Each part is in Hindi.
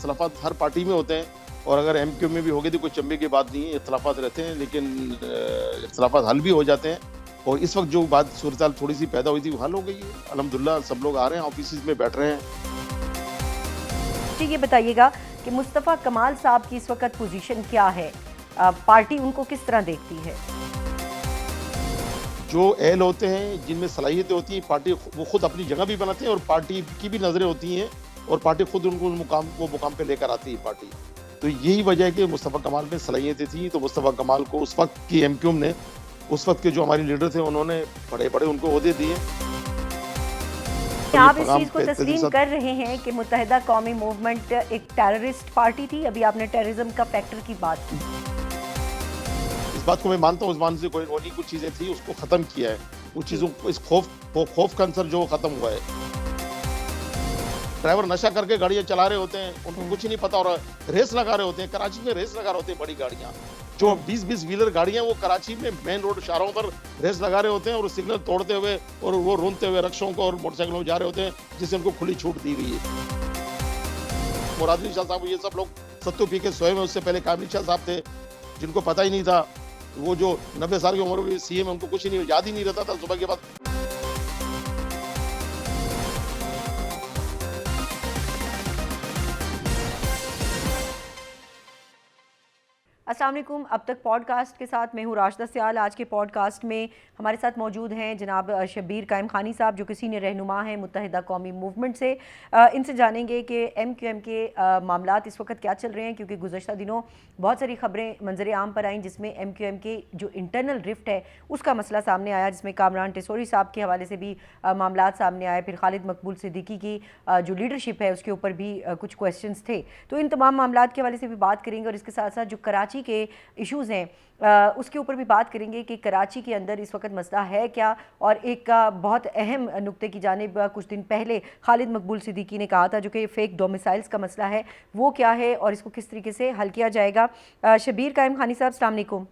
इख्तलाफात हर पार्टी में होते हैं, और अगर एमक्यू में भी हो गए तो कोई चंबे की बात नहीं है, इख्तलाफात रहते हैं, लेकिन इख्तलाफात हल भी हो जाते हैं। और इस वक्त जो बात सूरत थोड़ी सी पैदा हुई थी वो हल हो गई है, अल्हम्दुलिल्लाह। सब लोग आ रहे हैं, ऑफिस में बैठ रहे हैं। जी, ये बताइएगा कि मुस्तफ़ा कमाल साहब की इस वक्त पोजीशन क्या है, पार्टी उनको किस तरह देखती है? जो एल होते हैं, जिनमें सलाहियतें होती हैं, पार्टी वो खुद अपनी जगह भी बनाते हैं और पार्टी की भी नज़रें होती हैं, और पार्टी खुद उनको मुकाम पे लेकर आती है पार्टी। तो यही वजह है कि मुस्तफ़ा कमाल में सलाहियतें थी, तो मुस्तफ़ा कमाल को उस वक्त की एमक्यूएम ने, उस वक्त के जो हमारे लीडर थे, उन्होंने बड़े-बड़े उनको ओहदे दिए। आप इस चीज़ को तस्लीम कर रहे हैं कि मुत्तहिदा कौमी मूवमेंट एक टेररिस्ट पार्टी थी? अभी आपने टेररिज्म का फैक्टर की बात की। इस बात को मैं मानता हूँ, उस मान से कोई नहीं, कुछ चीज़ें थी उसको ख़त्म किया है, कुछ चीज़ों को, इस खौफ का अंसर जो ख़त्म हुआ है। ड्राइवर नशा करके गाड़ियाँ चला रहे होते हैं, उनको कुछ नहीं पता, और रेस लगा रहे होते हैं। कराची में रेस लगा रहे होते हैं बड़ी गाड़ियाँ, जो 20-20 व्हीलर गाड़ियाँ, वो कराची में मेन रोड शाहराहों पर रेस लगा रहे होते हैं, और सिग्नल तोड़ते हुए और वो रोनते हुए रक्षों को और मोटरसाइकिलों में जा रहे होते हैं, जिससे उनको खुली छूट दी गई है। मुराद अली शाह साहब, ये सब लोग सत्तू पी के सोए में, उससे पहले कामिल शाह साहब थे, जिनको पता ही नहीं था, वो जो 90 साल की उम्र में सीएम, उनको कुछ नहीं, याद ही नहीं रहता था सुबह के बाद। अस्सलाम वालेकुम। अब तक पॉडकास्ट के साथ मैं हूँ राशिदा सियाल। आज के पॉडकास्ट में हमारे साथ मौजूद हैं जनाब शब्बीर कायम खानी साहब, जो कि सीनियर रहनुमा हैं मुत्तहिदा कौमी मूवमेंट से। इनसे जानेंगे कि एमक्यूएम के मामलात इस वक्त क्या चल रहे हैं, क्योंकि गुज़श्ता दिनों बहुत सारी खबरें मंजर आम पर आईं, जिसमें एमक्यूएम के जो इंटरनल रिफ्ट है उसका मसला सामने आया, जिसमें कामरान टेसोरी साहब के हवाले से भी मामलात सामने आए। फिर खालिद मकबूल सिद्दीकी की जो लीडरशिप है उसके ऊपर भी कुछ क्वेश्चंस थे। तो इन तमाम मामलात के हवाले से भी बात करेंगे, और इसके साथ साथ जो कराची के इश्यूज़ हैं उसके ऊपर भी बात करेंगे कि कराची के अंदर इस वक्त मसला है क्या। और एक बहुत अहम नुक्ते की जानिब कुछ दिन पहले खालिद मकबूल सिद्दीकी ने कहा था, जो कि फ़ेक डोमिसाइल्स का मसला है, वो क्या है और इसको किस तरीके से हल किया जाएगा। शब्बीर कायम खानी साहब, अस्सलाम वालेकुम।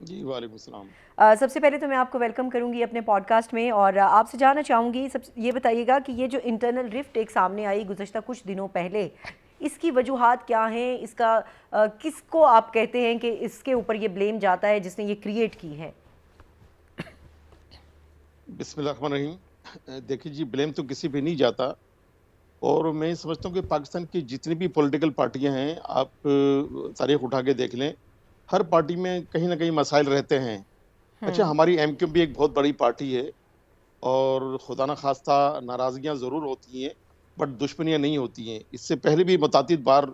जी वालेकुम सलाम। सबसे पहले तो मैं आपको वेलकम करूंगी अपने पॉडकास्ट में, और आपसे जानना चाहूँगी, ये बताइएगा कि ये जो इंटरनल रिफ्ट एक सामने आई गुज़श्ता कुछ दिनों पहले, इसकी वजूहात क्या हैं, इसका किसको आप कहते हैं कि इसके ऊपर ये ब्लेम जाता है जिसने ये क्रिएट की है? बिस्मिल्लाहिर्रहमानिर्रहीम। देखिए जी, ब्लेम तो किसी पे नहीं जाता, और मैं समझता हूँ कि पाकिस्तान की जितनी भी पॉलिटिकल पार्टियां हैं, आप तारीख उठा के देख लें, हर पार्टी में कहीं ना कहीं मसाइल रहते हैं। अच्छा, हमारी एमक्यूएम भी एक बहुत बड़ी पार्टी है, और खुदा न खास्ता नाराज़गियाँ ज़रूर होती हैं, बट दुश्मनियाँ नहीं होती हैं। इससे पहले भी मुतातिद बार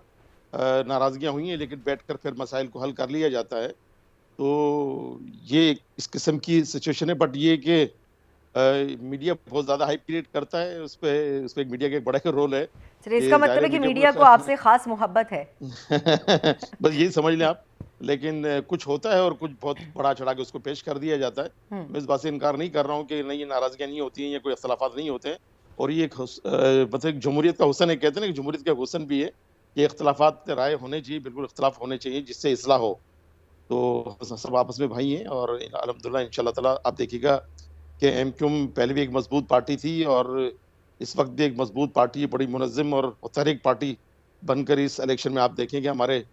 नाराज़गियाँ हुई हैं, लेकिन बैठकर फिर मसाइल को हल कर लिया जाता है। तो ये इस किस्म की सिचुएशन है, बट ये कि मीडिया बहुत ज़्यादा हाइप क्रिएट करता है, उस पे मीडिया का एक बड़ा रोल है चलिए, कि इसका ज़ाहिर मतलब है है कि मीडिया मीडिया को आपसे ख़ास मोहब्बत है। बस यही समझ लें आप। लेकिन कुछ होता है और कुछ बहुत बढ़ा-चढ़ा के उसको पेश कर दिया जाता है। मैं इस बात से इनकार नहीं कर रहा हूँ कि नहीं, ये नाराज़गियाँ नहीं होती हैं या कोई इख्तिलाफ़ात नहीं होते हैं, और ये मतलब एक जमहूरियत का हुस्न है, कहते हैं ना कि जमहूरियत का हुस्न भी है कि इख्तिलाफ़ात राय होने चाहिए, बिल्कुल इख्तिलाफ़ होने चाहिए, जिससे इस्लाह हो। तो सब आपस में भाई हैं, और अल्हम्दुलिल्लाह इंशाअल्लाह ताला आप देखिएगा कि एमक्यूएम पहले भी एक मज़बूत पार्टी थी, और इस वक्त भी एक मज़बूत पार्टी है, बड़ी मुनज़्ज़म और मुतहरिक पार्टी बनकर इस इलेक्शन में आप देखेंगे हमारे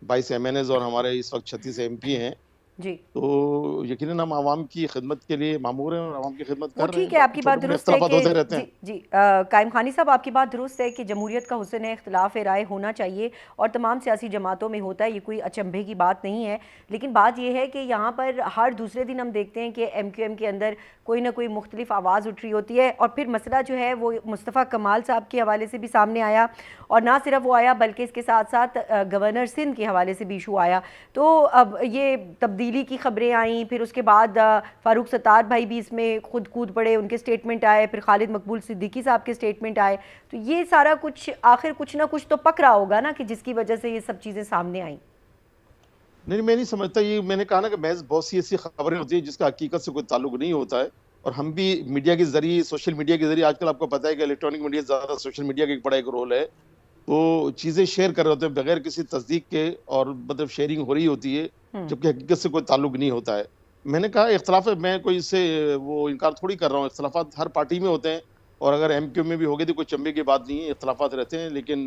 22 एमएनएज़ और हमारे इस वक्त 36 एमपी हैं। जी, तो यकीनन हम आवाम की खिदमत के लिए मामूर हैं और आवाम की खिदमत वो कर रहे हैं। ठीक है, बाकी आपकी बात छोटे-मोटे दुरुस्त है इख्तिलाफ़ात कि होते रहते जी हैं। जी कायम खानी साहब, आपकी बात दुरुस्त है कि जमहूरियत का हुस्न है, इख्तिलाफ राय होना चाहिए और तमाम सियासी जमातों में होता है, ये कोई अचंभे की बात नहीं है। लेकिन बात यह है कि यहाँ पर हर दूसरे दिन हम देखते हैं कि एमक्यूएम के अंदर कोई ना कोई मुख्तलिफ आवाज़ उठ रही होती है, और फिर मसला जो है वो मुस्तफ़ा कमाल साहब के हवाले से भी सामने आया, और ना सिर्फ वो आया बल्कि इसके साथ साथ गवर्नर सिंध के हवाले से भी इशू आया। तो अब ये तब्दीली की खबरें आई, फिर उसके बाद फ़ारूक सत्तार भाई भी इसमें खुद कूद पड़े, उनके स्टेटमेंट आए, फिर खालिद मकबूल सिद्दीकी साहब के स्टेटमेंट आए। तो ये सारा कुछ आखिर कुछ ना कुछ तो पक रहा होगा ना, कि जिसकी वजह से ये सब चीज़ें सामने आई। नहीं, मैं नहीं समझता। ये मैंने कहा ना कि महज़ बहुत सी ऐसी खबरें होती हैं जिसका हकीकत से कोई ताल्लुक नहीं होता है, और हम भी मीडिया के ज़रिए, सोशल मीडिया के ज़रिए, आजकल आपको पता है कि इलेक्ट्रॉनिक मीडिया ज़्यादा, सोशल मीडिया का एक बड़ा एक रोल है। तो चीज़ें शेयर कर रहे होते हैं बगैर किसी तस्दीक के, और मतलब शेयरिंग हो रही होती है, जबकि हकीकत से कोई ताल्लुक नहीं होता है। मैंने कहा इख्तिलाफ़ है, मैं कोई इससे वो इनकार थोड़ी कर रहा हूँ, इख्तिलाफ़ात हर पार्टी में होते हैं, और अगर एमक्यू में भी होगी तो कोई चंबे की बात नहीं है, इख्तलाफात रहते हैं, लेकिन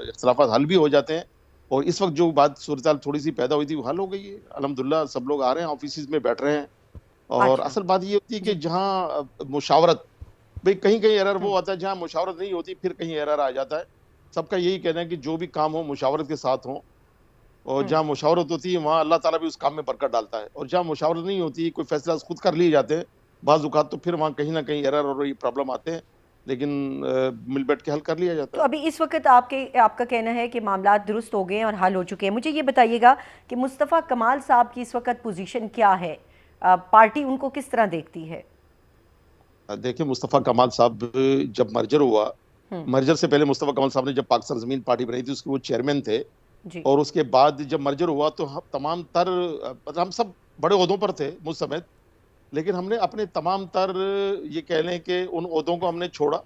इख्तलाफात हल भी हो जाते हैं। और इस वक्त जो बात सूरत थोड़ी सी पैदा हुई थी वो हल हो गई है अल्हम्दुलिल्लाह। सब लोग आ रहे हैं, ऑफिस में बैठ रहे हैं। और अच्छा। असल बात ये होती है कि जी। जहाँ मुशावरत, भाई कहीं कहीं एरर हम्म। वो आता है जहाँ मुशावरत नहीं होती, फिर कहीं एरर आ जाता है। सबका यही कहना है कि जो भी काम हो मुशावरत के साथ हो, और हम्म। जहाँ मुशावरत होती है वहाँ अल्लाह ताला भी उस काम में बरकत डालता है। और जहाँ मुशावरत नहीं होती, कोई फैसला खुद कर लिए जाते हैं बाज़ औक़ात, तो फिर वहाँ कहीं ना कहीं एरर और ये प्रॉब्लम आते हैं, लेकिन मिल बैठ के हल कर लिया जाता तो है। अभी इस वक्त आपका कहना है कि मामला दुरुस्त हो गए हैं और हल हो चुके हैं। मुझे ये बताइएगा कि मुस्तफ़ा कमाल साहब की इस वक्त पोजीशन क्या है, पार्टी उनको किस तरह देखती है? देखिए, मुस्तफ़ा कमाल साहब जब मर्जर हुआ, हम्म। मर्जर से पहले मुस्तफ़ा कमाल साहब ने जब पाकिस्तान ज़मीन पार्टी बनाई थी, उसके वो चेयरमैन थे। जी। और उसके बाद जब मर्जर हुआ तो हम तमाम तर मतलब हम सब बड़े ओहदों पर थे मुझ समेत, लेकिन हमने अपने तमाम तर ये कह लें कि उन ओहदों को हमने छोड़ा,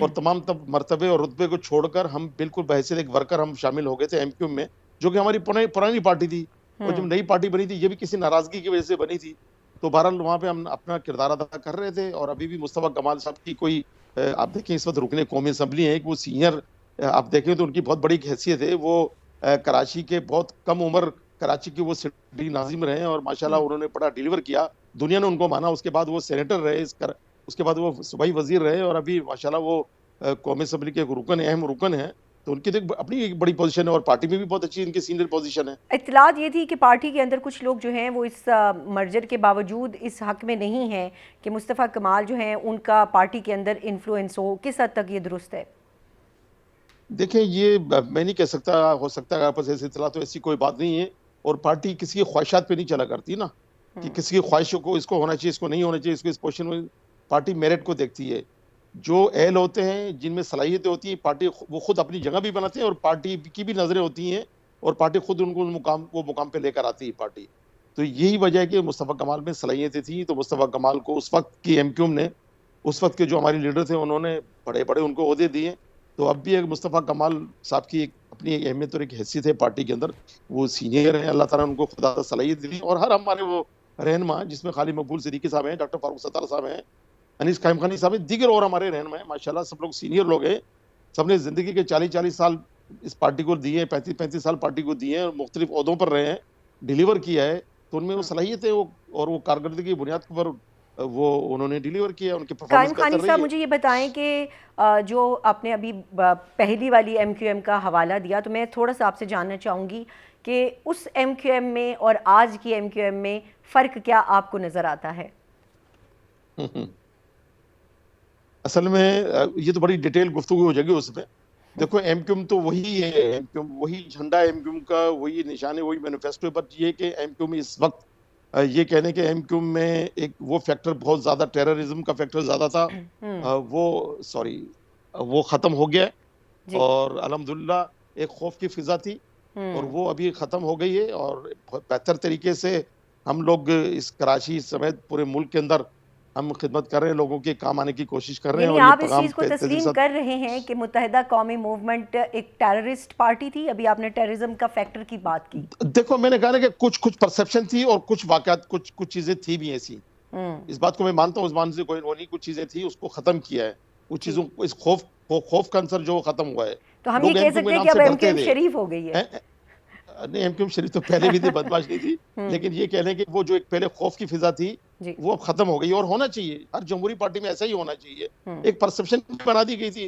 और तमाम तब मर्तबे और रुतबे को छोड़कर हम बिल्कुल बहैसियत एक वर्कर हम शामिल हो गए थे एमक्यू में, जो कि हमारी पुरानी पार्टी थी। और जब हम्म। नई पार्टी बनी थी, ये भी किसी नाराजगी की वजह से बनी थी। तो बहरहाल वहाँ पे हम अपना किरदार अदा कर रहे थे। और अभी भी मुस्तफ़ा कमाल साहब की कोई आप देखें इस वक्त रुकने कौमी असम्बली है, वो सीनियर, आप देखें तो उनकी बहुत बड़ी हैसियत है। वो कराची के बहुत कम उम्र, कराची के वो सिटी नाजिम रहे हैं, और माशाल्लाह हम्म। उन्होंने बड़ा डिलीवर किया, दुनिया ने उनको माना। उसके बाद वो सेनेटर रहे, उसके बाद वो सूबाई वजीर रहे, और अभी माशाल्लाह वो कौमी असम्बली के एक रुकन है, अहम रुकन है। तो उनकी तो अपनी एक बड़ी पोजीशन है, और पार्टी में भी बहुत अच्छी इनकी सीनियर पोजीशन है। इत्तलात ये थी कि पार्टी के अंदर कुछ लोग जो हैं वो इस मर्जर के बावजूद इस हक में नहीं हैं कि मुस्तफ़ा कमाल जो हैं उनका पार्टी के अंदर इन्फ्लुएंस हो। किस हद तक ये दुरुस्त है? देखिए, ये मैं नहीं कह सकता, हो सकता है आपस ऐसी इत्तला, तो ऐसी कोई बात नहीं है। और पार्टी किसी की ख्वाहिशात पे नहीं चला करती ना, कि हम्म। किसी की ख्वाहिशों को, इसको होना चाहिए, इसको नहीं होना चाहिए, इसको इस पोजीशन में। पार्टी मेरिट को देखती है। जो अहल होते हैं, जिनमें सलाहियतें होती हैं, पार्टी वो खुद अपनी जगह भी बनाते हैं, और पार्टी की भी नज़रें होती हैं, और पार्टी खुद उनको वो मुकाम पे लेकर आती है पार्टी। तो यही वजह है कि मुस्तफ़ा कमाल में सलाहियतें थी, तो मुस्तफ़ा कमाल को उस वक्त की एमक्यूम ने, उस वक्त के जो हमारे लीडर थे, उन्होंने बड़े-बड़े उनको ओहदे दिए। तो अब भी एक मुस्तफ़ा कमाल साहब की एक अपनी एक अहमियत और एक हैसियत है पार्टी के अंदर। वो सीनियर हैं, अल्लाह ताला ने उनको खुदा सलाहियत दी। और हर हमारे वो रहनुमा, जिसमें खालिद मकबूल सिद्दीकी साहब हैं, डॉक्टर फारूक सत्तार साहब हैं, अनीस कायम खानी साहब हैं, दीगर और हमारे रहनुमा हैं, माशाल्लाह सब लोग सीनियर लोग हैं। सबने ज़िंदगी के 40-40 साल इस पार्टी को दिए हैं, 35-35 साल पार्टी को दिए हैं, और मुख्तलिफ ओहदों पर रहे हैं, डिलीवर किया है। तो उनमें वो सलाहियत है, वो और वो कारकर्दगी की बुनियाद पर वो उन्होंने डिलीवर किया, उनकी परफॉर्मेंस कायम खानी बेहतर रही साहब, है। मुझे ये बताएं कि जो आपने अभी पहली वाली एमक्यूएम का हवाला दिया, तो मैं थोड़ा सा आपसे जानना चाहूँगी कि उस एमक्यूएम में और आज की एमक्यूएम में फ़र्क क्या आपको नज़र आता है? असल में ये तो बड़ी डिटेल गुफ्तगू हो जाएगी उसमें। देखो, एमक्यूएम तो वही है, एमक्यूएम वही झंडा, एमक्यूएम का वही निशान है, वही मैनिफेस्टो है। बट ये कि एमक्यूएम इस वक्त ये कहने के एमक्यूएम में एक वो फैक्टर बहुत ज़्यादा, टेररिज्म का फैक्टर ज़्यादा था, वो सॉरी वो ख़त्म हो गया है। जी। और अल्हम्दुलिल्लाह एक खौफ की फ़िज़ा थी, और हम्म। वो अभी ख़त्म हो गई है। और बहुत बेहतर तरीके से हम लोग इस कराची समेत पूरे मुल्क के अंदर हम खिदमत कर रहे हैं, लोगों के काम आने की कोशिश कर रहे हैं, यानी और ये आप इस पैगाम चीज़ को तेज़ी के तस्लीम साथ। कर रहे हैं कि मुत्तहिदा कौमी मूवमेंट एक टेररिस्ट पार्टी थी? अभी आपने टेररिज्म का फैक्टर की बात की। देखो, मैंने कहा ना कि कुछ परसेप्शन थी, और कुछ वाक़यात, कुछ चीज़ें थी भी ऐसी। हम्म। इस बात को मैं मानता हूँ, उस मान से कोई वो नहीं, कुछ चीज़ें थी, उसको ख़त्म किया है। कुछ ठीक। चीज़ों को, इस खौफ का अंसर जो ख़त्म हुआ है। तो हम ये लोग कह एमक्यू के सकते हैं नाम कि से अब डरते एमक्यूएम थे। शरीफ हो गई है? नहीं, एमक्यू शरीफ तो पहले भी थी, बदमाश नहीं थी। हम्म। लेकिन ये कह लें कि वो जो एक पहले खौफ की फ़िज़ा थी, जी। वो अब ख़त्म हो गई, और होना चाहिए। हर जमहूरी पार्टी में ऐसा ही होना चाहिए। हम्म। एक परसेप्शन बना दी गई थी।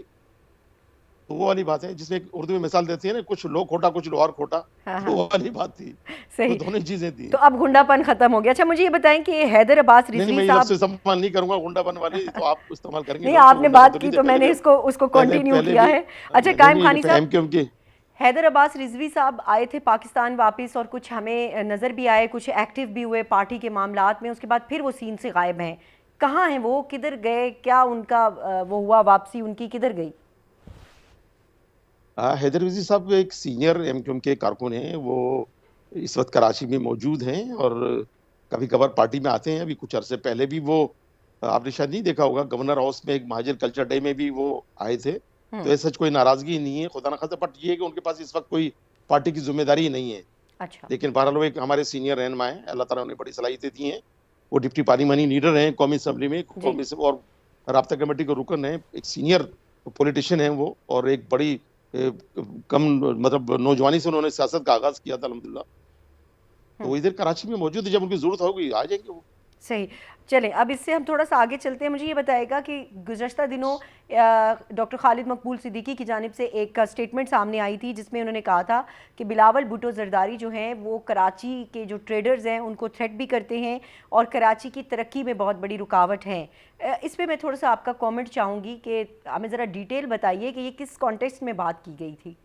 तो वो वाली बात है, जिसमें एक उर्दू में मिसाल देती है ना, कुछ लोग खोटा, कुछ लोहार खोटा। हाँ तो हाँ। वो वाली बात थी। तो सही। दोनों चीज़ें थी। तो अब गुंडापन खत्म हो गया। अच्छा, मुझे ये बताएं कि हैदर अब्बास नहीं, नहीं, रिजवी मैं ये लफ्ज़ साहब। इस्तेमाल नहीं करूँगा, गुंडापन वाली, तो आप इस्तेमाल करेंगे नहीं, लफ्ज़, तो आपने गुंडापन बात तो नहीं की थे, तो मैंने इसको उसको कंटिन्यू पहले किया भी है। अच्छा, नहीं, कायम नहीं, खानी साहब, एमक्यूएम की। हैदर अब्बास रिजवी साहब आए थे पाकिस्तान वापस, और कुछ हमें नज़र भी आए, कुछ एक्टिव भी हुए पार्टी के मामलात में। उसके बाद फिर वो सीन से गायब हैं। कहाँ हैं वो? किधर गए? क्या उनका वो हुआ, वापसी उनकी किधर गई? हैदर रिज़वी साहब एक सीनियर एमक्यूएम के कारकुन हैं। वो इस वक्त कराची में मौजूद हैं, और कभी-कभार पार्टी में आते हैं। अभी कुछ अरसे पहले भी वो, आपने शायद नहीं देखा होगा, गवर्नर हाउस में एक महाजिर कल्चर डे में भी वो आए थे। तो हम्म। ऐसा कोई नाराज़गी नहीं है, खुदा ना खास्ता। बट ये है कि उनके पास इस वक्त कोई पार्टी की ज़िम्मेदारी नहीं है। अच्छा। लेकिन बहरहाल वो एक हमारे सीनियर रहनुमा हैं, अल्लाह ताला उन्हें बड़ी सलाहियतें दी हैं। वो डिप्टी पार्लियामानी लीडर हैं कौमी असेंबली में, जी। कौमी से, और राब्ता कमेटी के रुकन हैं, एक सीनियर पॉलिटिशियन हैं वो, और एक बड़ी कम मतलब नौजवानी से उन्होंने सियासत का आगाज किया था अल्हम्दुलिल्लाह। तो वो इधर कराची में मौजूद है, जब उनकी जरूरत होगी आ जाएंगे वो। सही। चलें, अब इससे हम थोड़ा सा आगे चलते हैं। मुझे ये बताएगा कि गुज़श्ता दिनों डॉक्टर खालिद मकबूल सिद्दीकी की जानिब से एक स्टेटमेंट सामने आई थी जिसमें उन्होंने कहा था कि बिलावल भुट्टो जरदारी जो हैं वो कराची के जो ट्रेडर्स हैं उनको थ्रेट भी करते हैं और कराची की तरक्की में बहुत बड़ी रुकावट हैं। इस पर मैं थोड़ा सा आपका कॉमेंट चाहूँगी कि हमें ज़रा डिटेल बताइए कि ये किस कॉन्टेक्स्ट में बात की गई थी।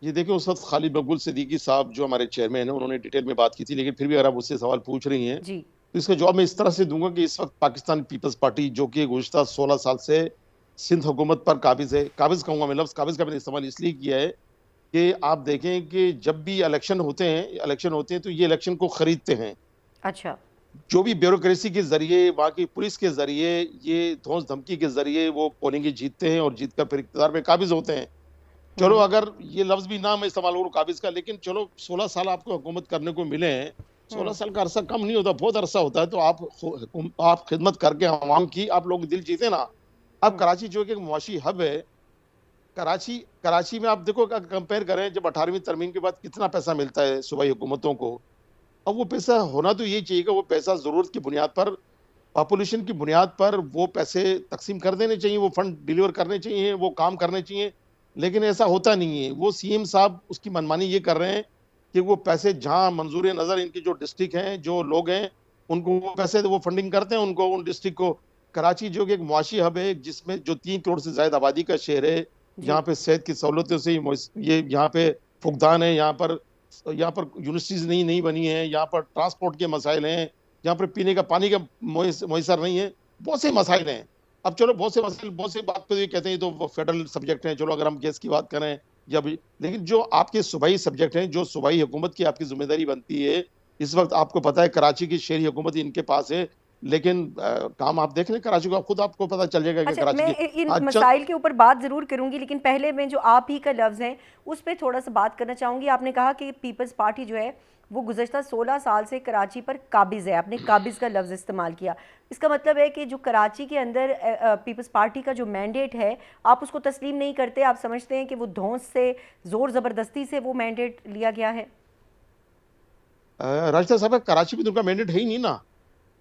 ये देखिए, उस वक्त खालिद मकबूल सिद्दीकी साहब जो हमारे चेयरमैन हैं, उन्होंने डिटेल में बात की थी, लेकिन फिर भी अगर आप उससे सवाल पूछ रही हैं जी। तो इसका जवाब मैं इस तरह से दूंगा कि इस वक्त पाकिस्तान पीपल्स पार्टी जो कि गुज़श्ता 16 साल से सिंध हुकूमत पर काबिज है, काबिज कहूँगा मैं, लफ्ज़ काबिज का मैंने इस्तेमाल इसलिए किया है कि आप देखें कि जब भी इलेक्शन होते हैं तो ये इलेक्शन को खरीदते हैं। अच्छा। जो भी ब्यूरोक्रेसी के जरिए, वहाँ की पुलिस के जरिए, ये धौंस धमकी के जरिए वो पोलिंग जीतते हैं और जीत कर फिर इक़्तिदार में काबिज होते हैं। चलो अगर ये लफ्ज़ भी ना मैं इस्तेमाल करूँ काबिज का, लेकिन चलो 16 साल आपको हुकूमत करने को मिले हैं, 16 साल का अरसा कम नहीं होता, बहुत अरसा होता है। तो आप खिदमत करके अवाम की आप लोग दिल जीते ना। अब कराची जो कि एक मुआशी हब है, कराची में आप देखो, अगर कंपेयर करें जब 18वीं तरमीम के बाद कितना पैसा मिलता है सूबाई हुकूमतों को, अब वो पैसा होना तो ये चाहिए कि वो पैसा ज़रूरत की बुनियाद पर, पॉपुलेशन की बुनियाद पर वो पैसे तकसीम कर देने चाहिए, वो फंड डिलीवर करने चाहिए, वो काम करने चाहिए, लेकिन ऐसा होता नहीं है। वो सीएम साहब उसकी मनमानी ये कर रहे हैं कि वो पैसे जहाँ मंजूर नज़र इनकी जो डिस्ट्रिक्ट हैं, जो लोग हैं, उनको वो पैसे वो फंडिंग करते हैं उनको, उन डिस्ट्रिक्ट को। कराची जो कि एक मुआशी हब है, जिसमें जो 3 करोड़ से ज़्यादा आबादी का शहर है, यहाँ पे सेहत की सहूलतों से ये यहाँ पे फुकदान है, यहाँ पर यूनिवर्सिटीज़ नहीं बनी है, यहाँ पर ट्रांसपोर्ट के मसाइल हैं, यहाँ पर पीने का पानी का मुयसर नहीं है, बहुत से मसाइल हैं। अब चलो बहुत से बात पे ये कहते हैं ये तो फेडरल सब्जेक्ट हैं, चलो अगर हम गैस की बात करें या भी, लेकिन जो आपके सूबाई सब्जेक्ट हैं, जो सूबाई हुकूमत की आपकी जिम्मेदारी बनती है, इस वक्त आपको पता है कराची की शहरी हुकूमत इनके पास है, लेकिन काम आप देख लें कराची को, आप खुद आपको पता चल जाएगा कि अच्छा, कराची मैं की इन मसाइल के ऊपर बात ज़रूर करूंगी, लेकिन पहले मैं जो आप ही का लफ्ज़ है उस पर थोड़ा सा बात करना चाहूँगी। आपने कहा कि पीपल्स पार्टी जो है वो गुज़श्ता 16 साल से कराची पर काबिज़ है, आपने काबिज़ का लफ्ज़ इस्तेमाल किया। इसका मतलब है कि जो कराची के अंदर पीपल्स पार्टी का जो मैंडेट है आप उसको तस्लीम नहीं करते, आप समझते हैं कि वो धौंस से, ज़ोर ज़बरदस्ती से वो मैंडेट लिया गया है। राजदा साहब, कराची में तो उनका मैंडेट है ही नहीं ना।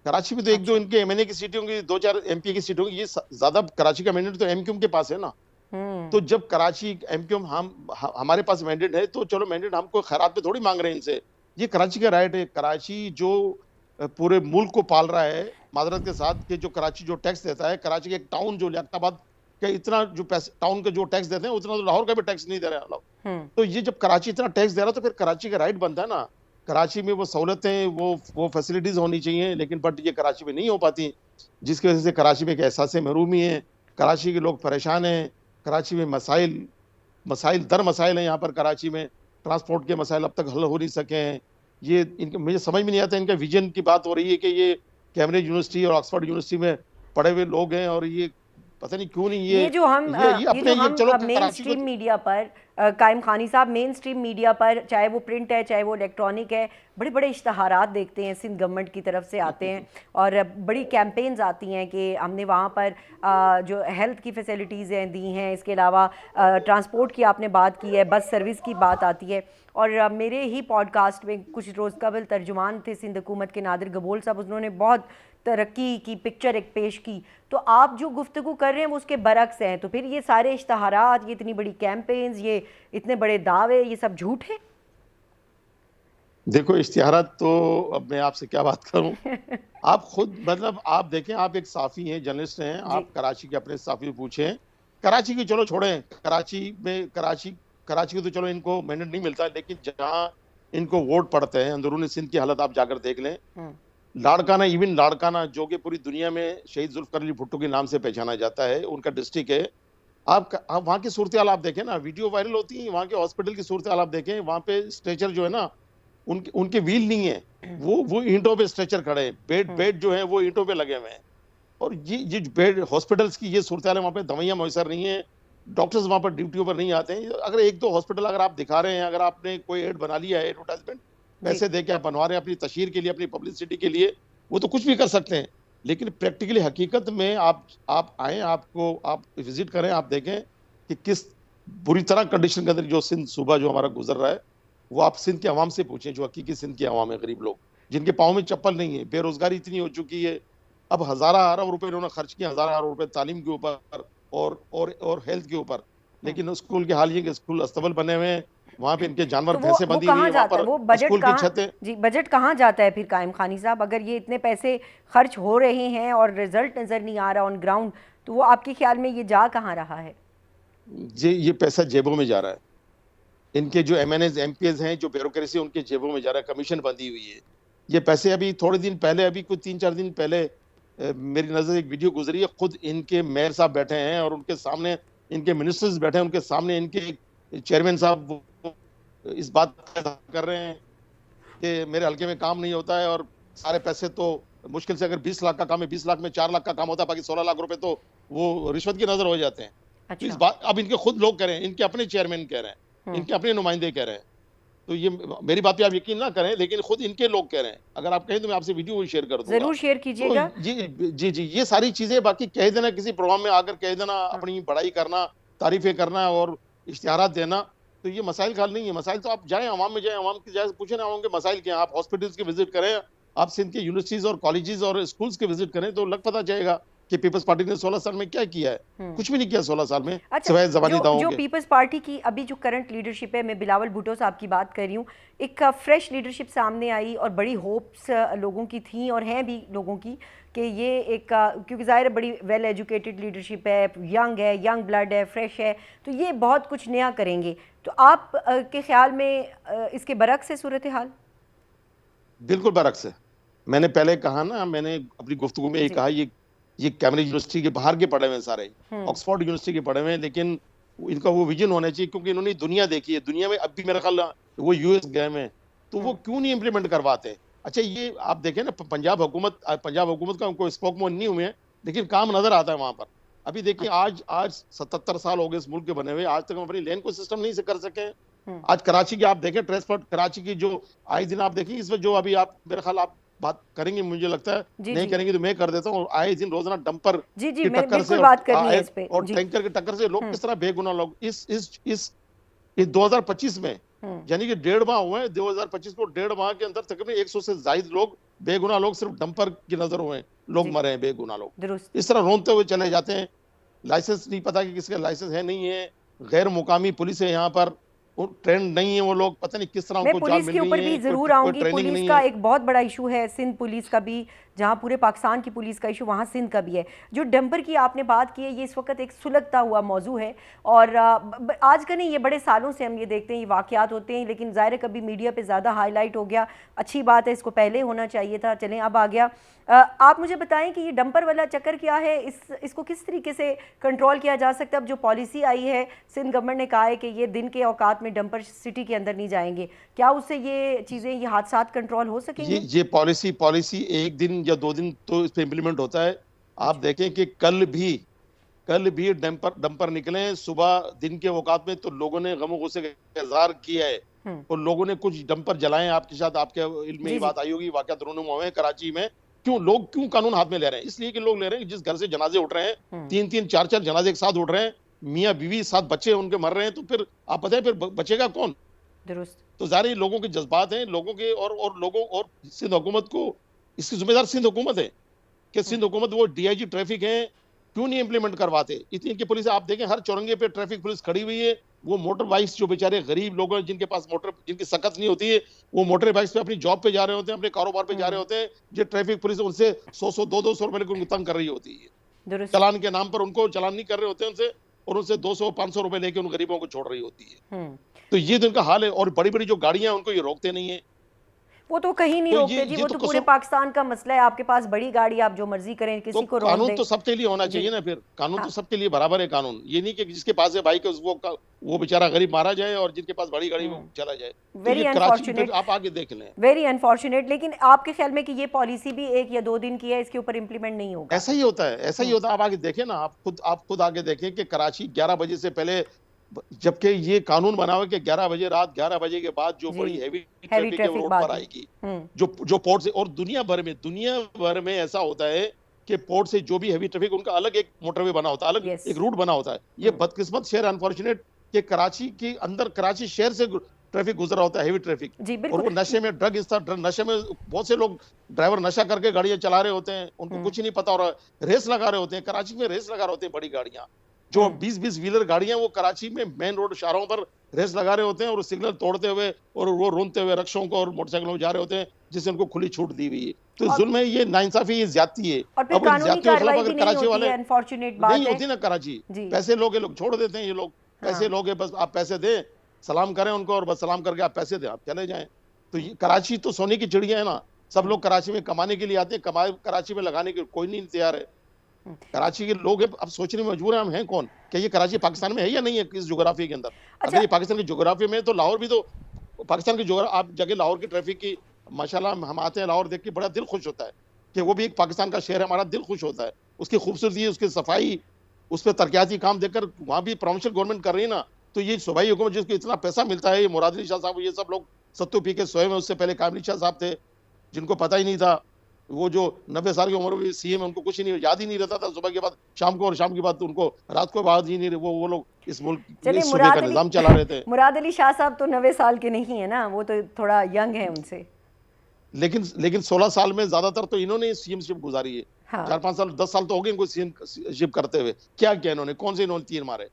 कराची में तो एक दो इनके एमएनए की सीटें होंगी, 2-4 एमपी की सीट होंगी, ये ज्यादा कराची का मैंडेट तो एमक्यूएम के पास है ना। तो जब कराची एमक्यूएम हमारे पास मैंडेट है, तो चलो मैंडेट हमको खैरात पे थोड़ी मांग रहे हैं इनसे, ये कराची का राइट है। कराची जो पूरे मुल्क को पाल रहा है, माजरत के साथ, कि जो कराची जो टैक्स देता है, कराची के एक टाउन जो लियाकताबाद का इतना जो पैसे टाउन का जो टैक्स देते हैं उतना तो लाहौर का भी टैक्स नहीं दे रहे हैं। तो ये जब कराची इतना टैक्स दे रहा तो फिर कराची का राइट बनता है ना, कराची में वो सहूलतें, वो फैसिलिटीज होनी चाहिए, लेकिन बट ये कराची में नहीं हो पाती, जिसकी वजह से कराची में एक एहसास महरूमी है, कराची के लोग परेशान हैं। कराची में मसाइल दर मसाइल हैं। यहाँ पर कराची में ट्रांसपोर्ट के मसाइल अब तक हल हो नहीं सके हैं। ये इनके मुझे समझ में नहीं आता, इनका विजन की बात हो रही है कि ये कैम्ब्रिज यूनिवर्सिटी और ऑक्सफोर्ड यूनिवर्सिटी में पढ़े हुए लोग हैं, और ये पता नहीं क्यों नहीं ये जो हम चलो मेन स्ट्रीम मीडिया पर कायम खानी साहब, मेन स्ट्रीम मीडिया पर, चाहे वो प्रिंट है चाहे वो इलेक्ट्रॉनिक है, बड़े बड़े इश्तहारात देखते हैं सिंध गवर्नमेंट की तरफ से आते हैं, और बड़ी कैंपेन्स आती हैं कि हमने वहाँ पर जो हेल्थ की फैसिलिटीज़ हैं दी हैं, इसके अलावा ट्रांसपोर्ट की आपने बात की है, बस सर्विस की बात आती है। और मेरे ही पॉडकास्ट में कुछ रोज़ कबल तर्जुमान थे सिंध हुकूमत के नादिर गबोल साहब, उन्होंने बहुत तरक्की की पिक्चर एक पेश की। तो आप जो गुफ्तगू कर रहे हैं वो उसके बरक्स हैं, तो फिर ये सारे इश्तहारात, ये इतनी बड़ी कैंपेन्स, ये इतने बड़े दावे, ये सब झूठ है? देखो, इश्तिहारात तो अब मैं आपसे क्या बात करूं। आप खुद मतलब आप देखें, आप एक साफ़ी हैं, जर्नलिस्ट हैं, आप कराची के अपने साफ़ी से पूछें। कराची की चलो छोड़ें, कराची की तो चलो इनको मैंडेट नहीं मिलता, लेकिन जहां इनको वोट पड़ते हैं, अंदरूनी सिंध की हालत आप जाकर देख लें। लाड़काना, इवन लाड़काना जो कि पूरी दुनिया में शहीद जुल्फिकार अली भुट्टो के नाम से पहचाना जाता है, उनका डिस्ट्रिक्ट है। आप वहाँ की सूरत हाल आप देखें ना, वीडियो वायरल होती है, वहाँ के हॉस्पिटल की सूरत हाल आप देखें, वहाँ पे स्ट्रेचर जो है ना, उनके व्हील नहीं है, वो ईंटों पे स्ट्रेचर खड़े हैं, बेड जो है वो ईंटों पे लगे हुए हैं। और ये बेड हॉस्पिटल्स की ये सूरत हाल है, वहाँ पे दवाइयाँ मुयसर नहीं है, डॉक्टर्स वहाँ पर ड्यूटियों पर नहीं आते हैं। अगर एक दो हॉस्पिटल अगर आप दिखा रहे हैं, अगर आपने कोई एड बना लिया है, एडवर्टाइजमेंट पैसे दे के आप बनवा रहे हैं अपनी तशहीर के लिए, अपनी पब्लिसिटी के लिए, वो तो कुछ भी कर सकते हैं। लेकिन प्रैक्टिकली हकीकत में आप आए, आप विजिट करें, आप देखें कि किस बुरी तरह कंडीशन के अंदर जो सिंध सूबा जो हमारा गुजर रहा है, वो आप सिंध के अवाम से पूछें, जो हकीकी सिंध के अवाम है, गरीब लोग जिनके पाँव में चप्पल नहीं है, बेरोजगारी इतनी हो चुकी है। अब हजारा अरब रुपए इन्होंने खर्च किए, हजारा अरब रुपए तालीम के ऊपर और हेल्थ के ऊपर, लेकिन स्कूल के हाल ये कि स्कूल अस्तबल बने हुए हैं, वहाँ पे इनके जानवर तो भैंसे बंधी हुई है, वहाँ पर वो बजट स्कूल की छतें। जी, बजट कहाँ जाता है फिर कायम खानी साहब? अगर ये इतने पैसे खर्च हो रहे हैं और रिजल्ट नजर नहीं आ रहा ऑन ग्राउंड, तो वो आपके ख्याल में ये जा कहाँ रहा है? ये पैसा जेबों में जा रहा है, इनके जो MNAs MPs हैं, जो ब्यूरोक्रेसी उनके जेबों में जा रहा है, कमीशन बंधी हुई है। ये पैसे अभी थोड़े दिन पहले, अभी कुछ 3-4 दिन पहले मेरी नजर एक वीडियो गुजरी है, खुद इनके मेयर साहब बैठे हैं और उनके सामने इनके मिनिस्टर्स बैठे हैं, उनके सामने इनके चेयरमैन साहब इस बात कर रहे हैं कि मेरे हल्के में काम नहीं होता है और सारे पैसे तो मुश्किल से, अगर 20 लाख का काम है, 20 लाख में 4 लाख का काम होता है, बाकी 16 लाख रुपए तो वो रिश्वत की नजर हो जाते हैं। तो इस बात अब इनके खुद लोग कह रहे हैं, इनके अपने चेयरमैन कह रहे हैं, इनके अपने नुमाइंदे कह रहे हैं। तो ये मेरी बात पे आप यकीन ना करें, लेकिन खुद इनके लोग कह रहे हैं। अगर आप कहें तो मैं आपसे वीडियो शेयर कर दूंगा, जरूर शेयर कीजिएगा। तो जी, ये सारी चीजें, बाकी कह देना किसी प्रोग्राम में आकर कह देना, अपनी बड़ाई करना, तारीफें करना और इश्तिहारात देना, तो ये मसाइल का हल नहीं है। मसाइल तो आप जाएं, अवाम में जाएं, अवाम की जाए पूछे ना, अवाम के मसाइल क्या हैं। आप हॉस्पिटल्स के विजिट करें, आप सिंध के यूनिवर्सिटीज और कॉलेजेस और स्कूल्स के विजिट करें, तो लग पता जाएगा कि पीपल्स पार्टी ने 16 साल में क्या किया है। कुछ भी नहीं किया 16 साल में, सिवाय ज़बानी दावों के। जो पीपल्स पार्टी की अभी जो करंट लीडरशिप है, मैं बिलावल भुट्टो साहब की बात कर रही हूँ, एक फ्रेश लीडरशिप सामने आई और बड़ी होप्स लोगों की थी और हैं भी लोगों की कि ये एक, क्योंकि ज़ाहिर है बड़ी वेल एजुकेटेड लीडरशिप है, यंग ब्लड है, फ्रेश है, तो ये बहुत कुछ नया करेंगे। तो आप के ख्याल में इसके बरक्स है सूरत हाल? बिल्कुल बरक्स है। मैंने पहले कहा ना, मैंने अपनी गुफ्तगू में ये कहा, ये कैम्ब्रिज यूनिवर्सिटी के बाहर के पढ़े हुए हैं सारे, ऑक्सफोर्ड यूनिवर्सिटी के पढ़े हुए हैं, लेकिन इनका वो विजन होना चाहिए, क्योंकि इन्होंने दुनिया देखी है। दुनिया में अब भी मेरा ख्याल वो US गए हैं, तो वो क्यों नहीं इम्प्लीमेंट करवाते? अच्छा, ये आप देखें ना, पंजाब हुकूमत का उनको स्पोकमैन नहीं हुए हैं, लेकिन काम नजर आता है वहां पर। अभी देखिए, आज 77 साल हो गए इस मुल्क के बने हुए, आज तक हम अपनी लैंड को सिस्टम नहीं से कर सके। आज कराची की आप देखें, ट्रांसपोर्ट कराची की जो आए दिन आप देखें, इसमें जो अभी आप मेरे ख्याल आप बात करेंगे, मुझे लगता है नहीं करेंगे तो मैं कर देता हूँ, आए दिन रोजाना डंपर की टक्कर से और टैंकर की टक्कर से लोग किस तरह बेगुनाह लोग इस 2025 में, यानी कि 1.5 माह हुए, 2025 को 1.5 माह के अंदर तकरीबन 100 से ज्यादा लोग बेगुनाह लोग सिर्फ डंपर की नजर हुए लोग मरे हैं, बेगुनाह लोग इस तरह रोनते हुए चले जाते हैं। लाइसेंस नहीं पता कि किसका लाइसेंस है नहीं है, गैर मुकामी पुलिस है यहाँ पर, ट्रेंड नहीं है वो लोग, पता नहीं किस तरह उनको जॉब मिल रही है। पुलिस के ऊपर भी जरूर आऊंगी, पुलिस का एक बहुत बड़ा इशू है, सिंध पुलिस का भी, जहां पूरे पाकिस्तान की पुलिस का इशू, वहां सिंध का भी है। जो डंपर की आपने बात की है, ये इस वक्त एक सुलगता हुआ मौजू है और आज का नहीं, ये बड़े सालों से हम ये देखते हैं, ये वाकयात होते हैं, लेकिन ज़ाहिर कभी मीडिया पे ज़्यादा हाईलाइट हो गया। अच्छी बात है, इसको पहले होना चाहिए था, चलें अब आ गया। आप मुझे बताएं कि ये डंपर वाला चक्कर क्या है, इसको किस तरीके से कंट्रोल किया जा सकता है? अब जो पॉलिसी आई है, सिंध गवर्नमेंट ने कहा है कि ये दिन के औकात में डंपर सिटी के अंदर नहीं जाएंगे, क्या उससे ये चीज़ें, ये हादसा कंट्रोल हो सकेंगे? ये पॉलिसी 1 दिन या 2 दिन तो इस पे इम्प्लीमेंट होता है। आप देखें कि कल भी डंपर निकले सुबह दिन के औकात में, तो लोगों ने गमो गुस्से का इजहार किया है और लोगों ने कुछ डंपर जलाए। आपके साथ, आपके इल्म में ये बात आई होगी, वाकयात रोनुमा हुए हैं कराची में। क्यों कानून हाथ में ले रहे हैं? इसलिए कि लोग ले रहे हैं, जिस घर से जनाजे उठ रहे हैं, 3-3, 4-4 जनाजे एक साथ उठ रहे हैं, मियाँ बीवी 7 बच्चे उनके मर रहे हैं, तो फिर आप बताएं फिर बचेगा कौन? तो ज़ाहिर लोगों के जज्बात हैं, लोगों के और सिंध हुकूमत को इसकी जिम्मेदार सिंध हुकूमत है कि सिंध हुकूमत, वो DIG ट्रैफिक है, क्यों नहीं इंप्लीमेंट करवाते? इतनी इनकी पुलिस, आप देखें हर चौरंगे पे ट्रैफिक पुलिस खड़ी हुई है। वो मोटर बाइक्स, जो बेचारे गरीब लोग हैं जिनके पास जिनकी सकत नहीं होती है, वो मोटर बाइक्स पे अपनी जॉब पे जा रहे होते हैं, अपने कारोबार पे जा रहे होते हैं। जो ट्रैफिक पुलिस उनसे 100-100, 200 रुपए को तंग कर रही होती है, चलान के नाम पर उनको चलान नहीं कर रहे होते उनसे, और उनसे 200-500 रुपए लेके उन गरीबों को छोड़ रही होती है। तो ये तो इनका हाल है। और बड़ी जो गाड़ियां, उनको ये रोकते नहीं है, वो तो कहीं नहीं रोकते जी, वो तो पूरे पाकिस्तान का मसला है। आपके पास बड़ी गाड़ी, आप जो मर्जी करें, किसी को रोक दें। कानून तो सबके लिए होना चाहिए ना, फिर कानून तो सबके लिए बराबर है कानून। ये नहीं कि जिसके पास है बाइक वो बेचारा गरीब मारा जाए और जिनके पास बड़ी गाड़ी वो चला जाए। वेरी अनफॉर्चुनेट, आप आगे देख लें, वेरी अनफॉर्चुनेट। लेकिन आपके ख्याल में कि ये पॉलिसी भी 1 या 2 दिन की है, इसके ऊपर इम्प्लीमेंट नहीं होगा? ऐसा ही होता है। आप आगे देखें ना, आप खुद आगे देखें कि कराची 11 बजे से पहले, जबकि ये कानून बना हुआ कि 11 बजे, रात 11 बजे के बाद जो बड़ी हैवी ट्रैफिक रोड पर आएगी, जो पोर्ट से, और दुनिया भर में ऐसा होता है के पोर्ट से जो भी हैवी ट्रैफिक, उनका अलग एक मोटरवे बना होता है, अलग Yes. एक रूट बना होता है। ये बदकिस्मत शहर, अनफॉर्चुनेट कि कराची के अंदर, कराची शहर से ट्रैफिक गुजर रहा होता है, हैवी ट्रैफिक, जी और बिल्कुल। वो नशे में, नशे में बहुत से लोग, ड्राइवर नशा करके गाड़ियां चला रहे होते हैं, उनको कुछ नहीं पता, और रेस लगा रहे होते हैं। कराची में रेस लगा रहे होते हैं बड़ी गाड़ियां, जो 20-20 व्हीलर गाड़ियां, वो कराची में मेन रोड शाहराहों पर रेस लगा रहे होते हैं, और सिग्नल तोड़ते हुए और वो रोनते हुए रक्षों को और मोटरसाइकिलों में जा रहे होते हैं, जिससे उनको खुली छूट दी हुई है। तो और जुल्म है, ये नाइंसाफी, ये ज्यादती है। और फिर अब इन कानूनी ज्यादतियों के खिलाफ कार्रवाई अगर भी नहीं कराची होती वाले, है, अनफॉर्चुनेट नहीं बात है होती ना कराची, जी। पैसे लोग छोड़ देते हैं, ये लोग पैसे हाँ। लोगे, बस आप पैसे दें, सलाम करें उनको, और बस सलाम करके आप पैसे दें, आप चले जाएं। तो ये कराची तो सोने की चिड़िया है ना, सब लोग कराची में कमाने के लिए आते हैं, कमाए कराची में लगाने के कोई नहीं तैयार है। कराची के लोग अब सोचने में मजबूर है, हम हैं कौन, क्या ये कराची पाकिस्तान में है या नहीं है इस ज्योग्राफी के अंदर। अच्छा। अगर ये पाकिस्तान की ज्योग्राफी में है, तो लाहौर भी तो पाकिस्तान की ज्योग्राफी, आप जगह लाहौर की ट्रैफिक की, माशाल्लाह हम आते हैं लाहौर देख के, बड़ा दिल खुश होता है कि वो भी एक पाकिस्तान का शहर है, हमारा दिल खुश होता है। उसकी खूबसूरती, उसकी सफाई, उस पर तरक्याती काम देखकर, वहां भी प्रोविंशियल गवर्नमेंट कर रही है ना। तो ये सूबाई हुकूमत जिसको इतना पैसा मिलता है, ये मुराद अली शाह साहब, ये सब लोग सत्तू पी के सोए में, उससे पहले कामिल शाह साहब थे, जिनको पता ही नहीं था, वो जो 90 साल की उम्र में सीएम, उनको कुछ ही नहीं, याद ही नहीं रहता था सुबह के बाद शाम को, और शाम के बाद उनको रात को बात ही नहीं, वो लोग इस मुल्क चलिए, इस सूबे का निजाम चला रहे थे। मुराद अली शाह साहब तो 90 साल के नहीं है ना, वो तो थोड़ा यंग है उनसे। लेकिन 16 साल में ज्यादातर तो इन्होंने सीएमशिप गुजारी है। हाँ। 4-5 साल, 10 साल तो हो गए इनको सीएमशिप करते हुए। क्या किया इन्होंने, कौन से इन्होंने तीर मारे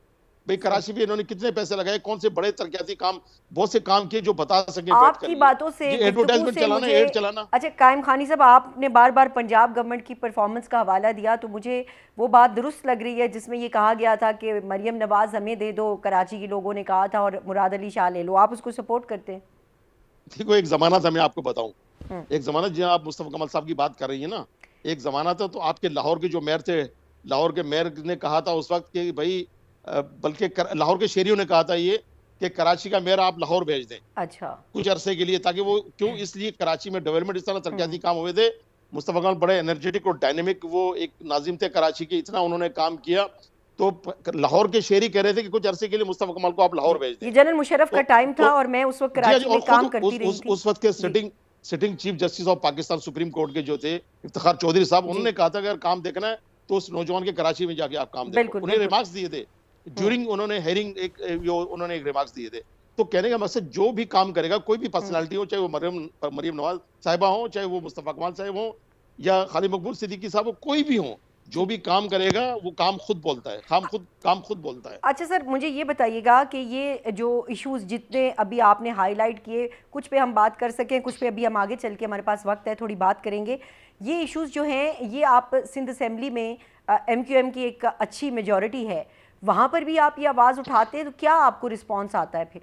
भाई? कराची में इन्होंने कितने पैसे लगाए, कौन से बड़े तरक्याती काम, बहुत से काम किए जो बता सके। आपकी बातों से, एडवर्टाइजमेंट चलाना, एड चलाना। अच्छा कायम खानी साहब, आपने बार बार पंजाब गवर्नमेंट की परफॉर्मेंस का हवाला दिया, तो मुझे वो बात दुरुस्त लग रही है जिसमें ये कहा गया था कि मरियम नवाज हमें दे दो, कराची के लोगों ने कहा था, और मुराद अली शाह ले लो। आप उसको सपोर्ट करते हैं? देखो, एक जमाना था, मैं आपको बताऊं, एक जमाना, जो आप मुस्तफा कमल साहब की बात कर रही है ना, एक जमाना था, तो आपके लाहौर के जो मेयर थे, लाहौर के मेयर ने कहा था उस वक्त कि भाई, बल्कि लाहौर के शहरियों ने कहा था ये कि कराची का मेयर आप लाहौर भेज दें अच्छा। कुछ अरसे के लिए, ताकि वो, क्यों, इसलिए कराची में डेवलपमेंट, इस तरह तरक्याती काम हुए थे। मुस्तफा कमल बड़े एनर्जेटिक और डायनेमिक वो एक नाजिम थे कराची के, इतना उन्होंने काम किया, तो लाहौर के शहरी कह रहे थे कि कुछ अरसे के लिए मुस्तफा कमल को आप लाहौर भेज दें। ये जनरल मुशर्रफ का टाइम था, और मैं उस वक्त कराची में काम करती रही थी। उस वक्त के sitting chief justice of Pakistan supreme court के जो थे, इफ्तिखार चौधरी साहब, उन्होंने कहा था अगर काम देखना है तो उस नौजवान के कराची में जाके आप काम देखो। उन्हें रिमार्क्स दिए थे ड्यूरिंग, उन्होंने हेयरिंग, उन्होंने एक रिमार्क्स दिए थे। तो कहने का मकसद, जो भी काम करेगा, कोई भी पर्सनालिटी हो, चाहे वो मरियम नवाज साहिबा हो, चाहे वो मुस्तफा कमाल साहब हो, या खालिद मकबूल सिद्दीकी साहब हो, कोई भी हो, जो भी काम करेगा वो काम खुद बोलता है, काम खुद बोलता है। अच्छा सर, मुझे ये बताइएगा कि ये जो इश्यूज जितने अभी आपने हाईलाइट किए, कुछ पे हम बात कर सकें, कुछ पे अभी हम आगे चल के, हमारे पास वक्त है, थोड़ी बात करेंगे। ये इश्यूज जो हैं, ये आप सिंध असेंबली में MQM की एक अच्छी मेजॉरिटी है, वहाँ पर भी आप ये आवाज़ उठाते हैं, तो क्या आपको रिस्पॉन्स आता है? फिर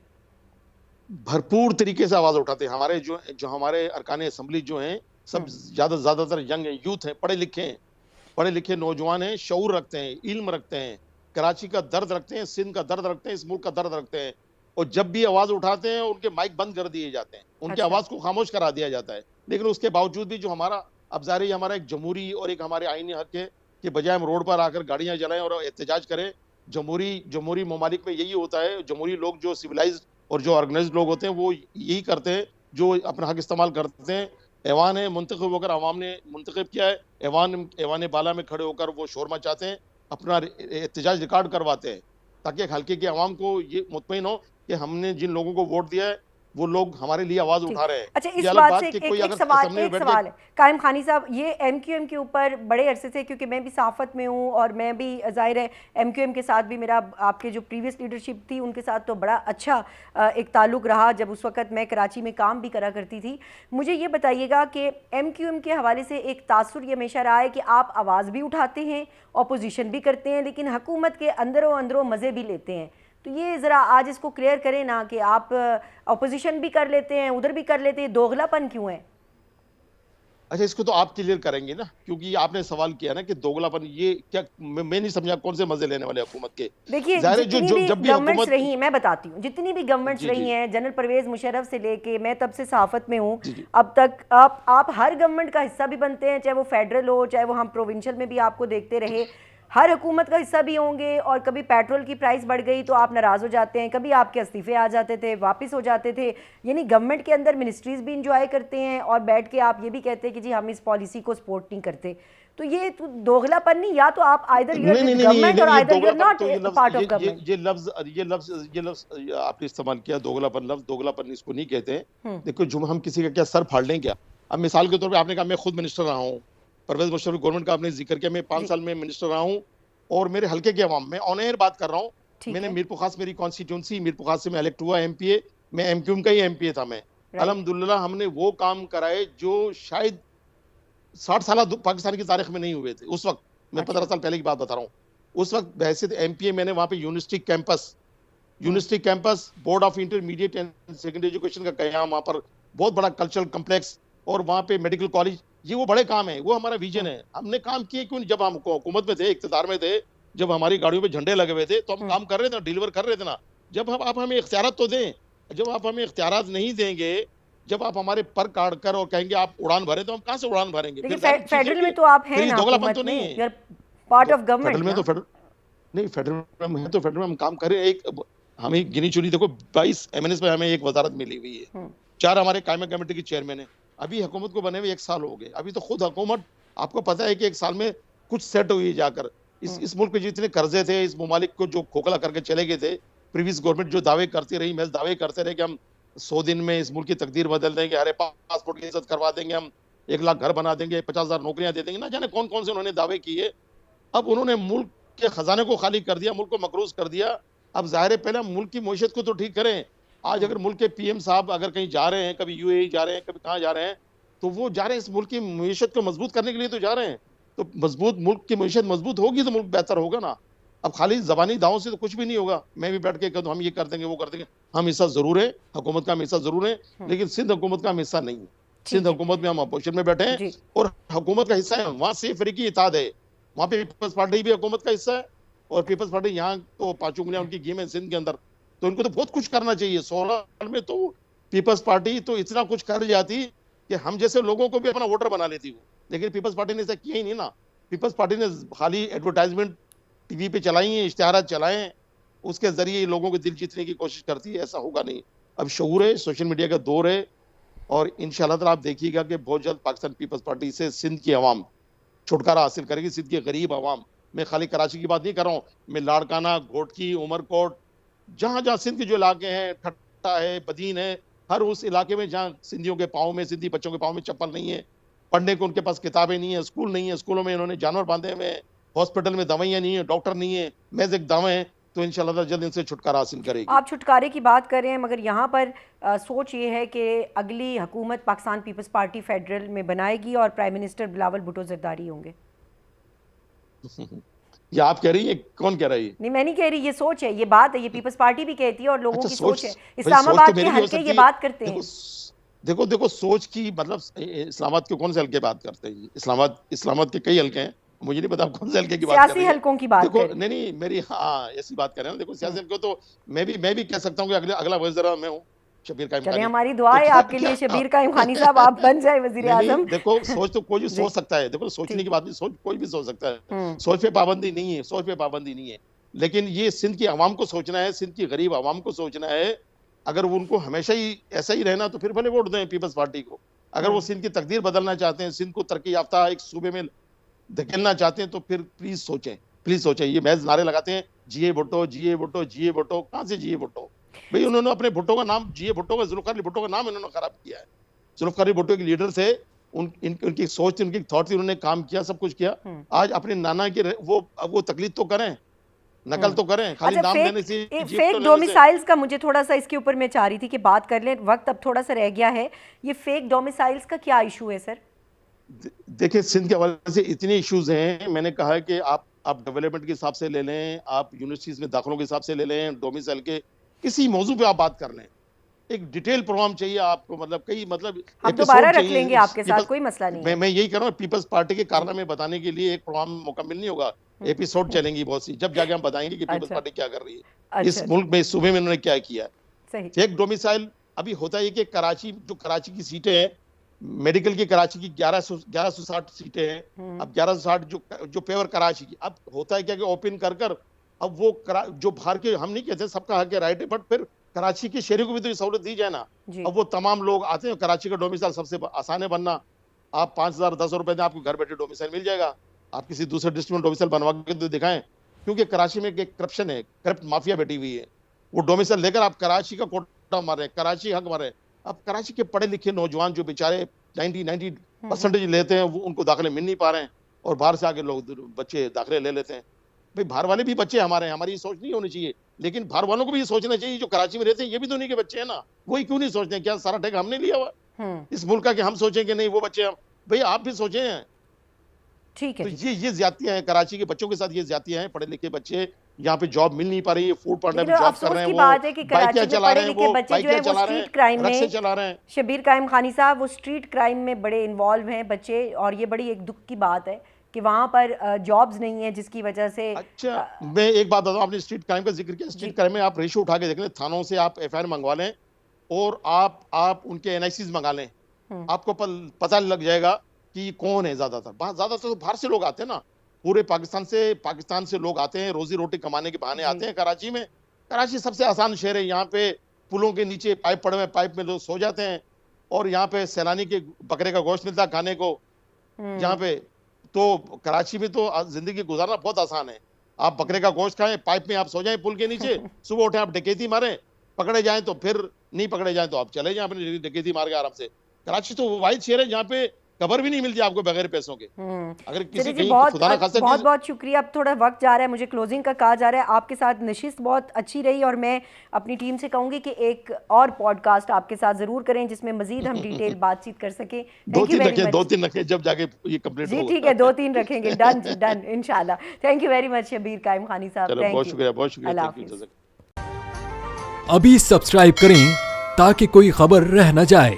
भरपूर तरीके से आवाज उठाते हैं। हमारे जो हमारे अरकान असेंबली जो हैं, सब ज्यादातर यंग हैं, यूथ हैं, पढ़े लिखे नौजवान हैं, शऊर रखते हैं, इल्म रखते हैं, कराची का दर्द रखते हैं, सिंध का दर्द रखते हैं, इस मुल्क का दर्द रखते हैं, और जब भी आवाज उठाते हैं उनके माइक बंद कर दिए जाते हैं, उनकी आवाज को खामोश करा दिया जाता है। लेकिन उसके बावजूद भी जो हमारा, अब ज़ाहिर है हमारा एक जमहूरी और एक हमारे आईनी हक है कि बजाय हम रोड पर आकर गाड़ियां जलाएं और एहतजाज करें, जमहूरी ममालिक में यही होता है। जमहूरी लोग, जो सिविलाइज्ड और जो ऑर्गेनाइज्ड लोग होते हैं, वो यही करते हैं, जो अपना हक इस्तेमाल करते हैं। ऐवान है मुंतखब होकर, अवाम ने मुंतखब किया है, ऐवान बाला में खड़े होकर वो शोर मचाते हैं, अपना एहतजाज रिकॉर्ड करवाते हैं, ताकि एक हल्के के अवाम को ये मुतमईन हो कि हमने जिन लोगों को वोट दिया है वो लोग हमारे लिए आवाज उठा रहे हैं। अच्छा, इस बात से एक सवाल है कायम खानी साहब, ये MQM के ऊपर बड़े अरसे से, क्योंकि मैं भी सहाफत में हूँ और मैं भी ज़ाहिर है MQM के साथ भी मेरा, आपके जो प्रीवियस लीडरशिप थी उनके साथ तो बड़ा अच्छा एक ताल्लुक़ रहा, जब उस वक़्त मैं कराची में काम भी करा करती थी। मुझे ये बताइएगा कि MQM के हवाले से एक तासुर ये हमेशा रहा है कि आप आवाज़ भी उठाते हैं, अपोजिशन भी करते हैं, लेकिन हुकूमत के अंदरों मज़े भी लेते हैं। तो ये ज़रा आज इसको क्लियर करें ना कि आप अपोजिशन भी कर लेते हैं, उधर भी कर लेते हैं, दोगलापन क्यों है? अच्छा, इसको तो आप क्लियर करेंगे ना, क्योंकि आपने सवाल किया ना कि दोगलापन, ये क्या, मैं नहीं समझा कौन से मजे लेने वाले हुकूमत के। देखिए, जितनी भी गवर्नमेंट्स रही हैं, मैं बताती हूँ, जितनी भी गवर्नमेंट्स रही हैं, जनरल परवेज मुशर्रफ से लेके, मैं तब से सहाफत में हूँ अब तक, आप हर गवर्नमेंट का हिस्सा भी बनते हैं, चाहे वो फेडरल हो, चाहे वो हम प्रोविंशियल में भी आपको देखते रहे। हर हुकूमत का हिस्सा भी होंगे, और कभी पेट्रोल की प्राइस बढ़ गई तो आप नाराज़ हो जाते हैं, कभी आपके इस्तीफे आ जाते थे, वापस हो जाते थे। यानी गवर्नमेंट के अंदर मिनिस्ट्रीज भी इंजॉय करते हैं और बैठ के आप ये भी कहते हैं कि जी हम इस पॉलिसी को सपोर्ट नहीं करते। तो ये तो दोगलापन नहीं, या तो आप either you are with government और either you are not part of government. ये लफ्ज आपने इस्तेमाल किया, दोगलापन लफ्ज। दोगलापन इसको नहीं कहते हैं। देखो, जो हम किसी का क्या सर फाड़ लें क्या? अब मिसाल के तौर पे आपने कहा मैं खुद मिनिस्टर रहा हूँ, परवेज मुशर्रफ गवर्नमेंट का आपने जिक्र किया, मैं 5 साल में मिनिस्टर रहा हूँ और मेरे हल्के के अवाम, मैं ऑन एयर बात कर रहा हूँ, मैंने मीरपुर खास मेरी कॉन्स्टिट्यूंसी, मीरपुर खास से मैं इलेक्ट हुआ एमपीए, मैं एमक्यूएम का ही एमपीए था मैं। अल्हम्दुलिल्लाह हमने वो काम कराए जो शायद 60 साल पाकिस्तान की तारीख में नहीं हुए थे उस वक्त। मैं 15 साल पहले की बात बता रहा हूँ। उस वक्त वैसे एमपीए मैंने वहाँ पे university campus, board of intermediate and secondary education का कयाम, वहाँ पर बहुत बड़ा कल्चरल कम्प्लेक्स, और वहाँ पे मेडिकल कॉलेज, ये वो बड़े काम है, वो हमारा विजन है। हमने काम किए क्यों? जब हम हुकूमत में थे, इख्तियार में थे, जब हमारी गाड़ियों पे झंडे लगे हुए थे तो हम काम कर रहे थे, डिलीवर कर रहे थे ना। जब आप हमें इख्तियारात तो दें, जब आप हमें इख्तियारात नहीं देंगे, जब आप हमारे पर काट कर और कहेंगे आप उड़ान भरे, तो हम कहाँ से उड़ान भरेंगे? फेडरल में तो आप हैं ना, दोगलापन तो नहीं है, पार्ट ऑफ गवर्नमेंट। फेडरल में तो फेडरल में है, तो फेडरल में हम काम करें। एक हमें गिनी चुनी, देखो 22 एमएनएस पे हमें एक वजारत मिली हुई है, 4 हमारे कायमा कमेटी के चेयरमैन है। अभी हुकूमत को बने हुए 1 साल हो गए, अभी तो खुद हुकूमत, आपको पता है कि 1 साल में कुछ सेट हुई जाकर। इस मुल्क के जितने कर्जे थे, इस ममालिक को जो खोखला करके चले गए थे, प्रीवियस गवर्नमेंट जो दावे करती रही, महज दावे करते रहे कि हम 100 दिन में इस मुल्क की तकदीर बदल देंगे, हरे पासपोर्ट की इज्जत करवा देंगे, हम 1 लाख घर बना देंगे, 50,000 नौकरियां दे देंगे, ना जाने कौन कौन से उन्होंने दावे किए। अब उन्होंने मुल्क के खजाने को खाली कर दिया, मुल्क को मकरूज कर दिया। अब जाहिर है पहले मुल्क की मईशत को तो ठीक करें। आज अगर मुल्क के पीएम साहब अगर कहीं जा रहे हैं, कभी यूएई जा रहे हैं, कभी कहाँ जा रहे हैं, तो वो जा रहे हैं इस मुल्क की मईशत को मजबूत करने के लिए तो जा रहे हैं। तो मजबूत मुल्क की मईशत मजबूत होगी तो मुल्क बेहतर होगा ना। अब खाली जबानी दावों से तो कुछ भी नहीं होगा। मैं भी बैठ के कहूँ हम ये कर देंगे, वो कर देंगे। हम हिस्सा जरूर है, हुकूमत का हम हिस्सा जरूर है, लेकिन सिंध हुकूमत का हम हिस्सा नहीं है। सिंध हुकूमत में हम अपोजिशन में बैठे हैं और हुकूमत का हिस्सा है। वहाँ सिर्फ फरीकी इत्तेहाद है, वहाँ पे पीपल्स पार्टी भी हुकूमत का हिस्सा है, और पीपल्स पार्टी यहाँ तो 5 उंगलियां उनकी गेम है सिंध के अंदर। तो इनको तो बहुत कुछ करना चाहिए। 16 साल में तो पीपल्स पार्टी तो इतना कुछ कर जाती कि हम जैसे लोगों को भी अपना वोटर बना लेती हो, लेकिन पीपल्स पार्टी ने ऐसा किया ही नहीं ना। पीपल्स पार्टी ने खाली एडवर्टाइजमेंट टीवी पे चलाई है, इश्तिहारात चलाए, उसके जरिए लोगों के दिल जीतने की कोशिश करती है। ऐसा होगा नहीं। अब शऊर है, सोशल मीडिया का दौर है, और इंशाअल्लाह ताला आप देखिएगा कि बहुत जल्द पाकिस्तान पीपल्स पार्टी से सिंध की अवाम छुटकारा हासिल करेगी। सिंध के गरीब अवाम, मैं खाली कराची की बात नहीं कर रहा हूँ, मैं लाड़काना, घोटकी, उमरकोट, जहाँ जहाँ सिंध के जो इलाके हैं, ठट्टा है, बदीन है, हर उस इलाके में जहाँ सिंधियों के पाँव में, सिंधी बच्चों के पाँव में चप्पल नहीं है, पढ़ने को उनके पास किताबें नहीं है, स्कूल नहीं है, स्कूलों में इन्होंने जानवर बांधे हुए हैं, हॉस्पिटल में दवाइयाँ नहीं है, डॉक्टर नहीं है, महज एक दावे हैं। तो इंशाल्लाह जल्द इनसे छुटकारा हासिल करेगी। आप छुटकारे की बात कर रहे हैं, मगर यहाँ पर सोच ये है कि अगली हुकूमत पाकिस्तान पीपल्स पार्टी फेडरल में बनाएगी और प्राइम मिनिस्टर बिलावल भुट्टो जरदारी होंगे। ये आप कह रही है, कौन कह रही है? नहीं, मैं नहीं कह रही, ये सोच है, ये बात है, ये पीपल्स पार्टी भी कहती है और लोगों की सोच है। इस्लामाबाद के हल्के ये बात करते हैं। देखो सोच की मतलब, इस्लामाबाद के कौन से हल्के बात करते हैं? इस्लामाबाद के कई हल्के हैं, मुझे नहीं पता कौन से हल्के की बात कर रहे हैं। सियासी हल्कों की बात देखो, नहीं मेरी, हाँ ऐसी बात कर रहे हैं। देखो सियासी हल्के तो मैं भी कह सकता हूँ कि अगला वज़ीर मैं हूँ, शबीर कायम खानी। हमारी दुआ है आपके लिए शबीर कायम खानी साहब, आप बन जाए वज़ीर आज़म। देखो सोच तो कोई भी सोच सकता है, देखो सोचने की बात नहीं, सोच कोई भी सोच सकता है, सोच पे पाबंदी नहीं है। लेकिन ये सिंध की आवाम को सोचना है, सिंध की गरीब आवाम को सोचना है। अगर वो उनको हमेशा ही ऐसा ही रहना तो फिर भले वोट दें पीपल्स पार्टी को। अगर वो सिंध की तकदीर बदलना चाहते हैं, सिंध को तरक्की याफ्ता एक सूबे में धकेलना चाहते हैं, तो फिर प्लीज सोचें। ये महज नारे लगाते हैं, जिए भुट्टो, जिए भुट्टो, जिए भुट्टो। कहाँ से जिए भुट्टो भाई? उन्होंने अपने भुट्टो का नाम, जिए भुट्टो का, जुल्फ़िकार अली भुट्टो का नाम इन्होंने खराब किया है। जुल्फ़िकार अली भुट्टो एक लीडर थे, उनकी सोच थी, उनकी थॉट थी, उन्होंने काम किया, सब कुछ किया। आज अपने नाना की वो तकलीद तो करें, नकल तो करें, खाली नाम देने से। फेक डोमिसाइल्स का मुझे थोड़ा सा इसके ऊपर मैं चाह रही थी कि बात कर लें, वक्त अब थोड़ा सा रह गया है। ये फेक डोमिसाइल्स का क्या इशू है सर? देखिए सिंध के हवाले से इतने इश्यूज हैं। मैंने कहा है कि आप डेवलपमेंट के हिसाब से ले लें, आप यूनिवर्सिटीज में दाखिलों के हिसाब से ले लें, डोमिसाइल के किसी मौजू पे आप बात कर लें। एक डिटेल प्रोग्राम चाहिए आपको, मतलब कई मतलब हम दोबारा रख लेंगे आपके साथ, कोई मसला नहीं है। मैं यही कह रहा हूँ, पीपल्स पार्टी के कारनामे बताने के लिए एक प्रोग्राम मुकम्मल नहीं होगा, एपिसोड चलेंगी बहुत सी, जब जाके हम बताएंगे कि पीपल्स पार्टी क्या कर रही है, इस मुल्क में, इस सूबे में उन्होंने क्या किया। फेक डोमिसाइल अभी होता है कि कराची की सीटें हैं, मेडिकल की कराची की 1160 सीटें हैं। अब 1160 जो पेवर कराची की, अब होता है क्या कि ओपन कर कर अब वो जो बाहर के, हम नहीं कहते सबका हक है, राइट है, बट फिर कराची के शहरी को भी तो ये सहूलत दी जाए ना। अब वो तमाम लोग आते हैं, कराची का डोमिसाइल सबसे आसान है बनना। आप 5,000-10,000 रुपए में आपको घर बैठे डोमिसाइल मिल जाएगा। आप किसी दूसरे डिस्ट्रिक्ट में डोमिसाइल बनवा के तो दिखाएं, क्योंकि कराची में एक करप्शन है, करप्ट माफिया बैठी हुई है। वो डोमिसाइल लेकर आप कराची का कोटा मार रहे हैं, कराची हक मार रहे हैं। अब कराची के पढ़े लिखे नौजवान जो बेचारे 90% लेते हैं, वो उनको दाखिले मिल नहीं पा रहे हैं, और बाहर से आके लोग बच्चे दाखिले ले लेते हैं। भाई बाहर वाले भी बच्चे हमारे हैं, हमारी ये सोच नहीं होनी चाहिए, लेकिन बाहर वालों को भी ये सोचना चाहिए, जो कराची में रहते हैं ये भी तो उन्हीं के बच्चे हैं ना। वही क्यों नहीं सोचते हैं? क्या सारा ठेका हमने लिया हुआ इस मुल्क का कि हम सोचें कि नहीं वो बच्चे हम? भाई आप भी सोचे हैं। ठीक है। तो ये ज्यादतियां हैं, कराची के बच्चों के साथ ये ज्यादतियां हैं। पढ़े लिखे बच्चे यहाँ पे जॉब मिल नहीं पा रही है, फूड पार्टनर में जॉब कर रहे हैं, वो बाइकें चला रहे हैं, वो बाइकें चला रहे हैं, ट्रक से चला रहे हैं। शबीर कायम खानी साहब, वो स्ट्रीट क्राइम में बड़े इन्वॉल्व हैं बच्चे, और ये बड़ी एक दुख की बात है कि वहाँ पर जॉब्स नहीं है, जिसकी वजह से। अच्छा, मैं एक बात बताऊँ, आपने स्ट्रीट क्राइम का जिक्र किया। स्ट्रीट क्राइम में आप रेशो उठा के देख लें, थानों से आप FIR मंगवा लें और आप उनके NICs मंगा लें, आपको पता लग जाएगा कि कौन है। ज्यादातर तो बाहर से लोग आते हैं ना, पूरे पाकिस्तान से लोग आते हैं, रोजी रोटी कमाने के बहाने आते हैं कराची में। कराची सबसे आसान शहर है, यहाँ पे पुलों के नीचे पाइप पड़े हुए, पाइप में लोग सो जाते हैं, और यहाँ पे सैलानी के बकरे का गोश्त मिलता है खाने को यहाँ पे। तो कराची में तो जिंदगी गुजारना बहुत आसान है। आप बकरे का गोश्त खाएं, पाइप में आप सो जाएं पुल के नीचे, सुबह उठे आप डकैती मारें, पकड़े जाएं तो फिर, नहीं पकड़े जाएं तो आप चले जाएं अपनी डकैती मार के आराम से। कराची तो वो वाहिद शहर है जहाँ पे खबर भी नहीं मिलती आपको बगैर पैसों के। अगर किसी कहीं खुदा ना खास्ता, बहुत बहुत शुक्रिया। अब थोड़ा वक्त जा रहा है, मुझे क्लोजिंग का कहा जा रहा है। आपके साथ नशिस्त बहुत अच्छी रही, और मैं अपनी टीम से कहूंगी कि एक और पॉडकास्ट आपके साथ जरूर करें, जिसमें मजीद हम डिटेल बातचीत कर सकें। दो तीन रखें जब जाके ये कंप्लीट जी ठीक है, 2-3 रखेंगे। डन इंशाल्लाह। Thank you very much Shabbir Qaim Khani साहब। बहुत शुक्रिया। अभी सब्सक्राइब करें ताकि कोई खबर रह न जाए।